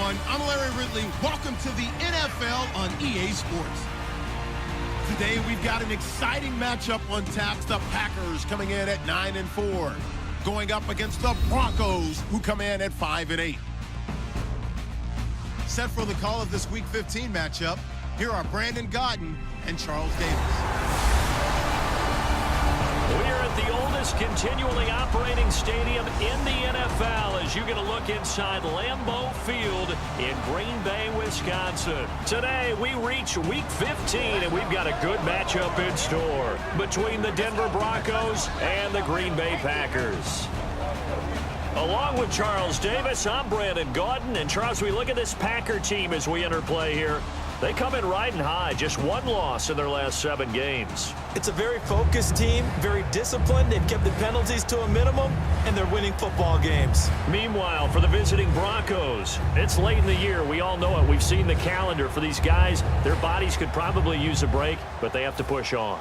everyone. I'm Larry Ridley. Welcome to the NFL on EA Sports. Today, we've got an exciting matchup on tap. The Packers coming in at 9-4, going up against the Broncos, who come in at 5-8. Set for the call of this Week 15 matchup, here are Brandon Gaudin and Charles Davis. We're at the oldest continually operating stadium in the NFL as you get a look inside Lambeau Field in Green Bay, Wisconsin. Today, we reach Week 15, and we've got a good matchup in store between the Denver Broncos and the Green Bay Packers. Along with Charles Davis, I'm Brandon Gaudin. And Charles, we look at this Packer team as we enter play here. They come in riding high, just one loss in their last 7 games. It's a very focused team, very disciplined. They've kept the penalties to a minimum, and they're winning football games. Meanwhile, for the visiting Broncos, it's late in the year. We all know it. We've seen the calendar for these guys. Their bodies could probably use a break, but they have to push on.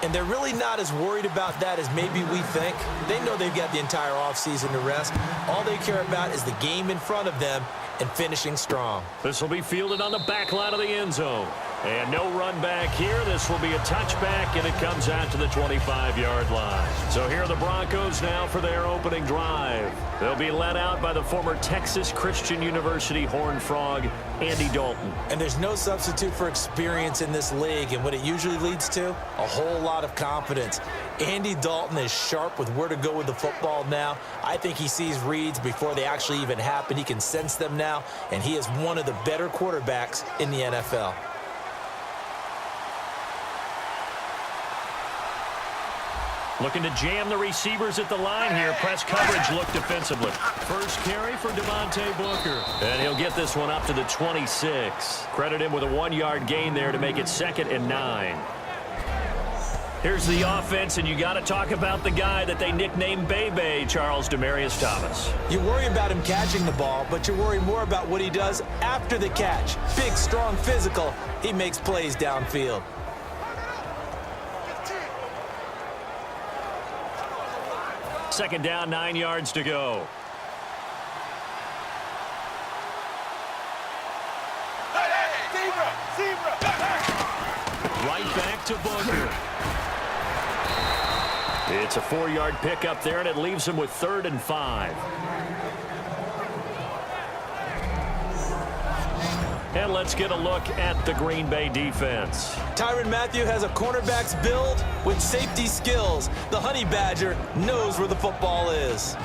And they're really not as worried about that as maybe we think. They know they've got the entire offseason to rest. All they care about is the game in front of them and finishing strong. This will be fielded on the back line of the end zone. And no run back here. This will be a touchback, and it comes out to the 25-yard line. So here are the Broncos now for their opening drive. They'll be led out by the former Texas Christian University Horned Frog, Andy Dalton. And there's no substitute for experience in this league, and what it usually leads to, a whole lot of confidence. Andy Dalton is sharp with where to go with the football now. I think he sees reads before they actually even happen. He can sense them now, and he is one of the better quarterbacks in the NFL. Looking to jam the receivers at the line here. Press coverage look defensively. First carry for Devontae Booker. And he'll get this one up to the 26. Credit him with a 1-yard gain there to make it 2nd and 9. Here's the offense, and you got to talk about the guy that they nicknamed Bebe, Charles Demaryius Thomas. You worry about him catching the ball, but you worry more about what he does after the catch. Big, strong, physical. He makes plays downfield. Second down, 9 yards to go. Right back to Booker. It's a 4-yard pickup there, and it leaves him with 3rd and 5. And let's get a look at the Green Bay defense. Tyrann Mathieu has a cornerback's build with safety skills. The Honey Badger knows where the football is.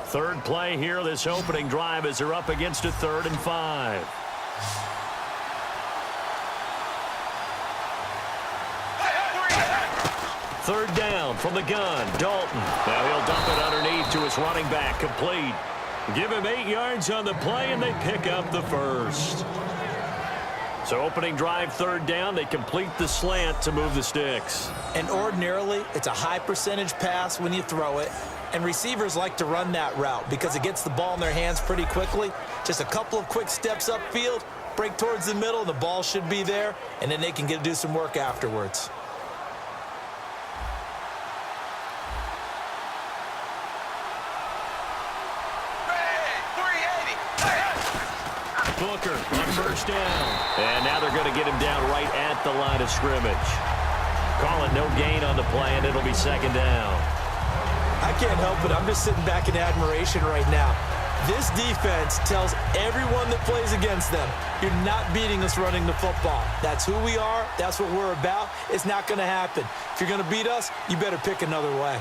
Third play here, this opening drive, as they're up against a 3rd and 5. Third down from the gun, Dalton. Now he'll dump it underneath to his running back, complete. Give him 8 yards on the play, and they pick up the first. So opening drive, 3rd down, they complete the slant to move the sticks. And ordinarily, it's a high percentage pass when you throw it. And receivers like to run that route because it gets the ball in their hands pretty quickly. Just a couple of quick steps upfield, break towards the middle, the ball should be there, and then they can do some work afterwards. Booker on first down. And now they're going to get him down right at the line of scrimmage. Call it no gain on the play, and it'll be 2nd down. I can't help it. I'm just sitting back in admiration right now. This defense tells everyone that plays against them, you're not beating us running the football. That's who we are. That's what we're about. It's not going to happen. If you're going to beat us, you better pick another way.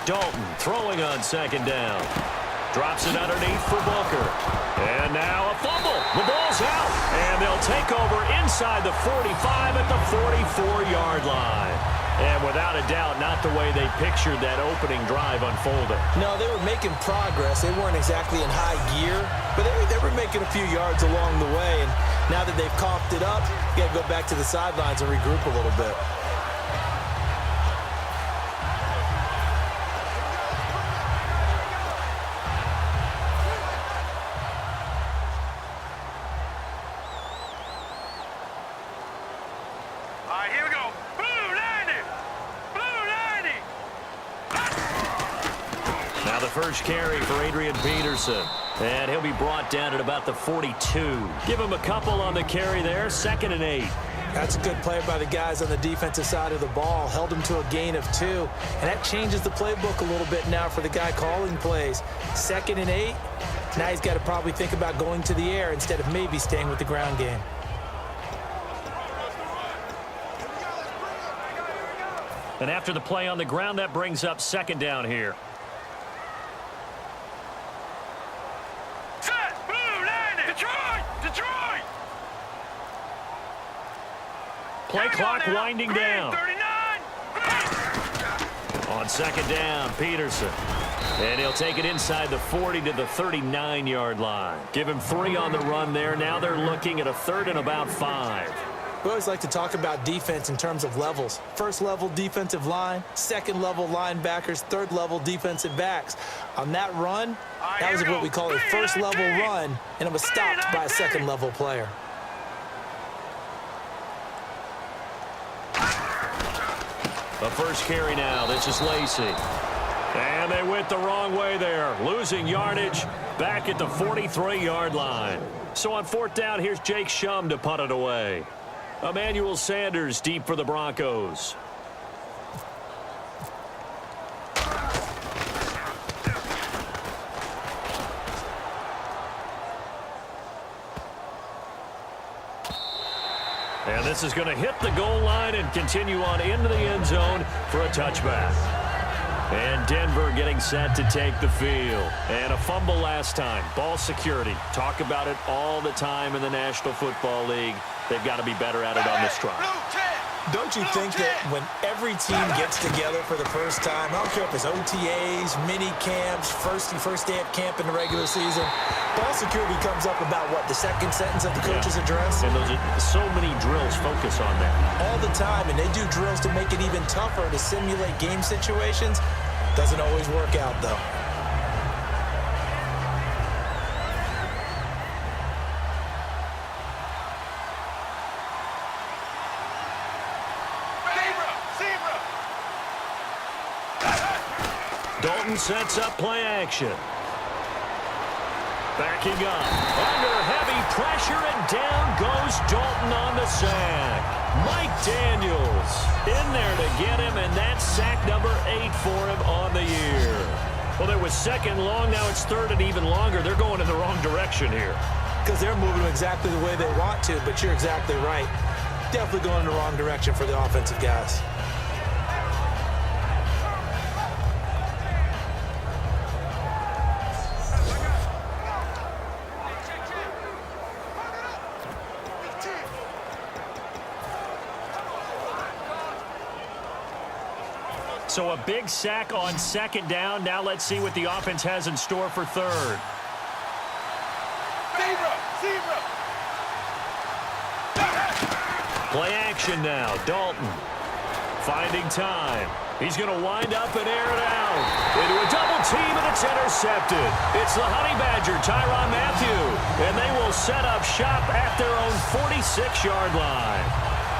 Dalton throwing on 2nd down. Drops it underneath for Booker. And now a fumble. The ball's out. And they'll take over inside the 45 at the 44-yard line. And without a doubt, not the way they pictured that opening drive unfolding. No, they were making progress. They weren't exactly in high gear, but they were making a few yards along the way. And now that they've coughed it up, you got to go back to the sidelines and regroup a little bit. first carry for Adrian Peterson. And he'll be brought down at about the 42. Give him a couple on the carry there, 2nd and 8. That's a good play by the guys on the defensive side of the ball. Held him to a gain of 2. And that changes the playbook a little bit now for the guy calling plays. 2nd and 8. Now he's got to probably think about going to the air instead of maybe staying with the ground game. And after the play on the ground, that brings up 2nd down here. Set! Blue line! Detroit! Detroit! Play clock winding down. 39! On 2nd down, Peterson. And he'll take it inside the 40 to the 39-yard line. Give him 3 on the run there. Now they're looking at a 3rd and about 5. We always like to talk about defense in terms of levels. 1st level defensive line, 2nd level linebackers, 3rd level defensive backs. On that run, that was what we call a 1st level run, and it was stopped by a 2nd level player. The first carry now. This is Lacey. And they went the wrong way there. Losing yardage back at the 43-yard line. So on 4th down, here's Jake Shum to punt it away. Emmanuel Sanders deep for the Broncos. And this is going to hit the goal line and continue on into the end zone for a touchback. And Denver getting set to take the field. And a fumble last time. Ball security. Talk about it all the time in the National Football League. They've got to be better at it on this drive. Don't you think that when every team gets together for the first time, I don't care if it's OTAs, mini camps, first day of camp in the regular season, ball security comes up about what, the 2nd sentence of the coach's address? And those are so many drills focus on that. All the time, and they do drills to make it even tougher to simulate game situations. Doesn't always work out, though. Dalton sets up play action. Backing up. Under heavy pressure, and down goes Dalton on the sack. Mike Daniels in there to get him, and that's sack number 8 for him on the year. Well, there was 2nd long. Now it's 3rd and even longer. They're going in the wrong direction here. Because they're moving exactly the way they want to, but you're exactly right. Definitely going in the wrong direction for the offensive guys. So a big sack on 2nd down. Now let's see what the offense has in store for 3rd. Play action now. Dalton finding time. He's going to wind up and air it out into a double team, and it's intercepted. It's the Honey Badger, Tyrann Mathieu, and they will set up shop at their own 46-yard line.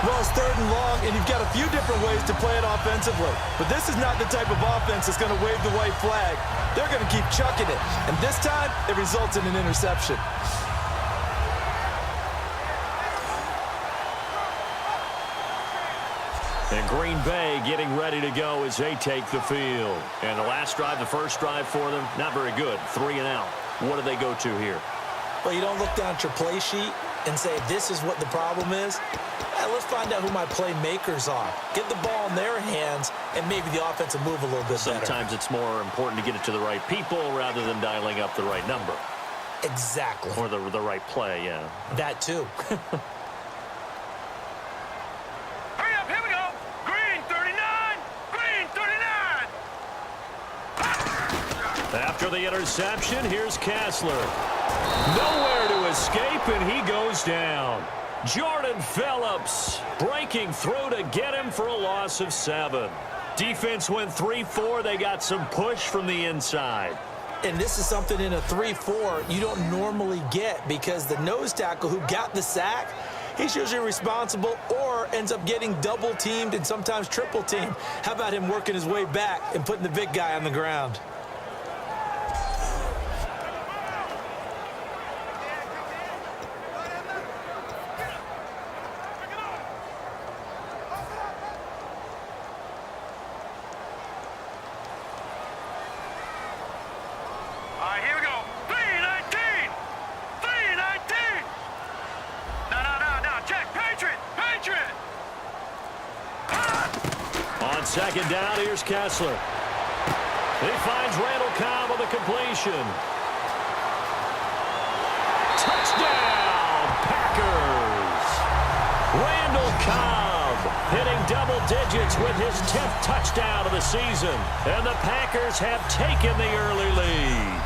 Well, it's 3rd and long, and you've got a few different ways to play it offensively. But this is not the type of offense that's going to wave the white flag. They're going to keep chucking it. And this time, it results in an interception. And Green Bay getting ready to go as they take the field. And the last drive, the first drive for them, not very good. 3 and out. What do they go to here? Well, you don't look down at your play sheet and say, this is what the problem is. Let's find out who my playmakers are. Get the ball in their hands, and maybe the offense will move a little bit better. Sometimes it's more important to get it to the right people rather than dialing up the right number. Exactly. Or the right play, yeah. That too. Hurry up, here we go. Green 39, green 39. After the interception, here's Kessler. Nowhere to escape, and he goes down. Jordan Phillips breaking through to get him for a loss of 7. Defense went 3-4. They got some push from the inside. And this is something in a 3-4 you don't normally get, because the nose tackle who got the sack, he's usually responsible or ends up getting double teamed and sometimes triple teamed. How about him working his way back and putting the big guy on the ground? On second down, here's Kessler. He finds Randall Cobb with a completion. Touchdown, Packers! Randall Cobb hitting double digits with his 10th touchdown of the season. And the Packers have taken the early lead.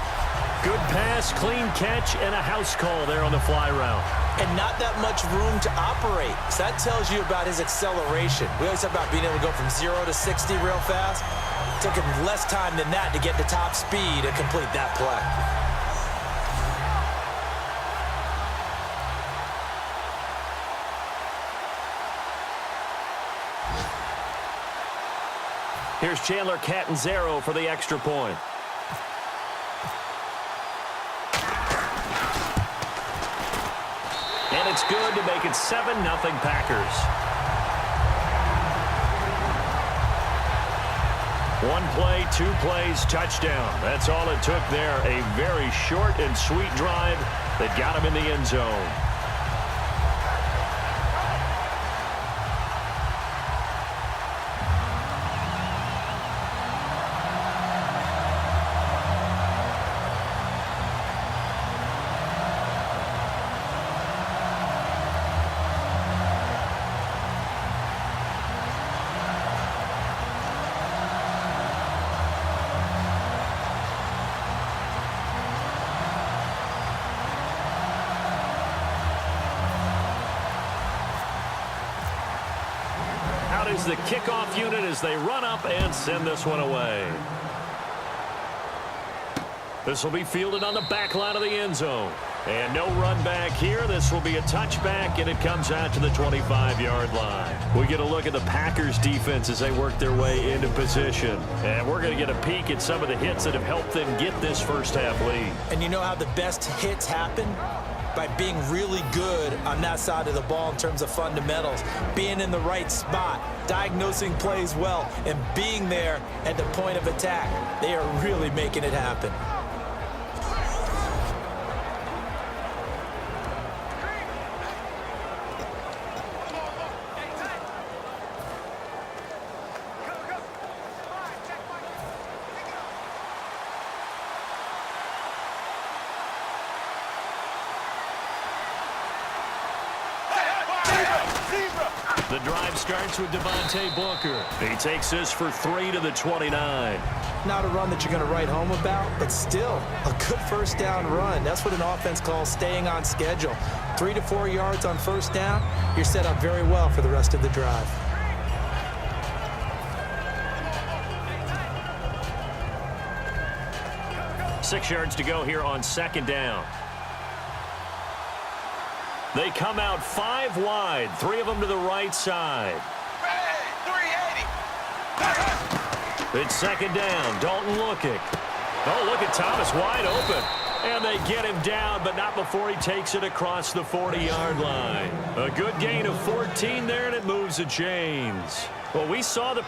Good pass, clean catch, and a house call there on the fly route. And not that much room to operate. So that tells you about his acceleration. We always talk about being able to go from 0 to 60 real fast. It took him less time than that to get to top speed and complete that play. Here's Chandler Catanzaro for the extra point. And it's good to make it 7-0 Packers. One play, 2 plays, touchdown. That's all it took there. A very short and sweet drive that got him in the end zone. Is the kickoff unit as they run up and send this one away. This will be fielded on the back line of the end zone. And no run back here. This will be a touchback, and it comes out to the 25-yard line. We get a look at the Packers defense as they work their way into position. And we're going to get a peek at some of the hits that have helped them get this first half lead. And you know how the best hits happen? By being really good on that side of the ball in terms of fundamentals, being in the right spot, diagnosing plays well, and being there at the point of attack. They are really making it happen. The drive starts with Devontae Booker. He takes this for 3 to the 29. Not a run that you're going to write home about, but still a good first down run. That's what an offense calls staying on schedule. 3 to 4 yards on first down, you're set up very well for the rest of the drive. Six yards to go here on second down. They come out 5 wide, 3 of them to the right side. It's second down. Dalton looking. Oh, look at Thomas wide open. And they get him down, but not before he takes it across the 40-yard line. A good gain of 14 there, and it moves the chains. Well, we saw the